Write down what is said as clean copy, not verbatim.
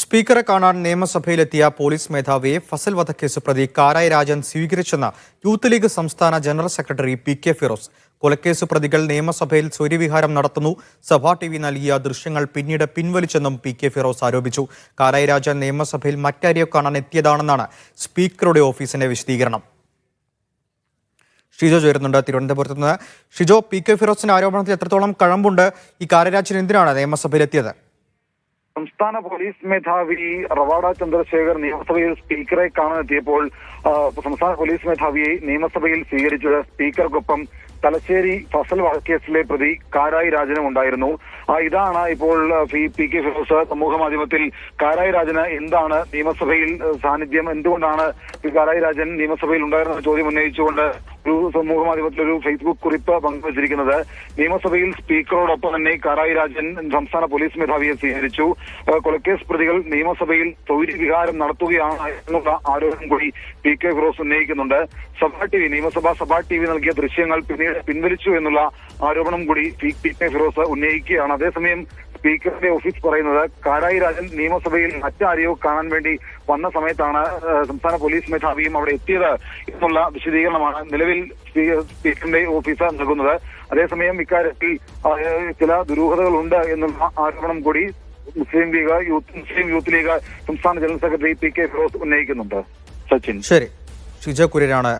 സ്പീക്കറെ കാണാൻ നിയമസഭയിലെത്തിയ പോലീസ് മേധാവിയെ ഫസൽ വധക്കേസ് പ്രതി കാരായി രാജൻ സ്വീകരിച്ചെന്ന് യൂത്ത് ലീഗ് സംസ്ഥാന ജനറൽ സെക്രട്ടറി പി.കെ. ഫിറോസ്. കൊലക്കേസ് പ്രതികൾ നിയമസഭയിൽ സ്വൈര്യവിഹാരം നടത്തുന്നു, സഭാ ടി.വി. നൽകിയ ദൃശ്യങ്ങൾ പിന്നീട് പിൻവലിച്ചെന്നും പി.കെ. ഫിറോസ് ആരോപിച്ചു. കാരായി രാജൻ നിയമസഭയിൽ മറ്റാരെയോ കാണാൻ എത്തിയതാണെന്നാണ് സ്പീക്കറുടെ ഓഫീസിന്റെ വിശദീകരണം. ഷിജോ ചേരുന്നുണ്ട് തിരുവനന്തപുരത്ത് നിന്ന്. ഷിജോ, പി.കെ. ഫിറോസിന്റെ ആരോപണത്തിൽ എത്രത്തോളം കഴമ്പുണ്ട്? ഈ കാരായി രാജൻ എന്തിനാണ് നിയമസഭയിലെത്തിയത്? സംസ്ഥാന പോലീസ് മേധാവി റവാഡ ചന്ദ്രശേഖർ നിയമസഭയിൽ സ്പീക്കറെ കാണാനെത്തിയപ്പോൾ സംസ്ഥാന പോലീസ് മേധാവിയെ നിയമസഭയിൽ സ്വീകരിച്ചത് സ്പീക്കർക്കൊപ്പം തലശ്ശേരി ഫസൽ വധക്കേസിലെ പ്രതി കാരായി രാജനും ഉണ്ടായിരുന്നു. ഇതാണ് ഇപ്പോൾ പി.കെ. ഫിറോസ് സമൂഹ മാധ്യമത്തിൽ കാരായി രാജന് എന്താണ് നിയമസഭയിൽ സാന്നിധ്യം, എന്തുകൊണ്ടാണ് കാരായി രാജൻ നിയമസഭയിൽ ഉണ്ടായിരുന്ന ചോദ്യം ഉന്നയിച്ചുകൊണ്ട് ഒരു സമൂഹ മാധ്യമത്തിൽ ഒരു ഫേസ്ബുക്ക് കുറിപ്പ് പങ്കുവച്ചിരിക്കുന്നത്. നിയമസഭയിൽ സ്പീക്കറോടൊപ്പം തന്നെ കാരായി രാജൻ സംസ്ഥാന പോലീസ് മേധാവിയെ സ്വീകരിച്ചു. കൊലക്കേസ് പ്രതികൾ നിയമസഭയിൽ സ്വൈര്യവിഹാരം നടത്തുകയാണ് എന്നുള്ള ആരോപണം കൂടി പി.കെ. ഫിറോസ് ഉന്നയിക്കുന്നുണ്ട്. നിയമസഭാ സഭാ ടി.വി. നൽകിയ ദൃശ്യങ്ങൾ പിന്നീട് പിൻവലിച്ചു എന്നുള്ള ആരോപണം കൂടി പി.കെ. ഫിറോസ് ഉന്നയിക്കുകയാണ്. അതേസമയം സ്പീക്കറുടെ ഓഫീസ് പറയുന്നത് കാരായി രാജൻ നിയമസഭയിൽ മറ്റാരെയോ കാണാൻ വേണ്ടി വന്ന സമയത്താണ് സംസ്ഥാന പോലീസ് മേധാവിയും അവിടെ എത്തിയത് എന്നുള്ള വിശദീകരണമാണ് നിലവിൽ സ്പീക്കറിന്റെ ഓഫീസ് നൽകുന്നത്. അതേസമയം ഇക്കാര്യത്തിൽ ചില ദുരൂഹതകളുണ്ട് എന്നുള്ള ആരോപണം കൂടി മുസ്ലിം യൂത്ത് ലീഗ് സംസ്ഥാന ജനറൽ സെക്രട്ടറി പി.കെ. ഫിറോസ് ഉന്നയിക്കുന്നുണ്ട്. സച്ചിൻ. ശരി, ഷിജോ കുര്യരാണ്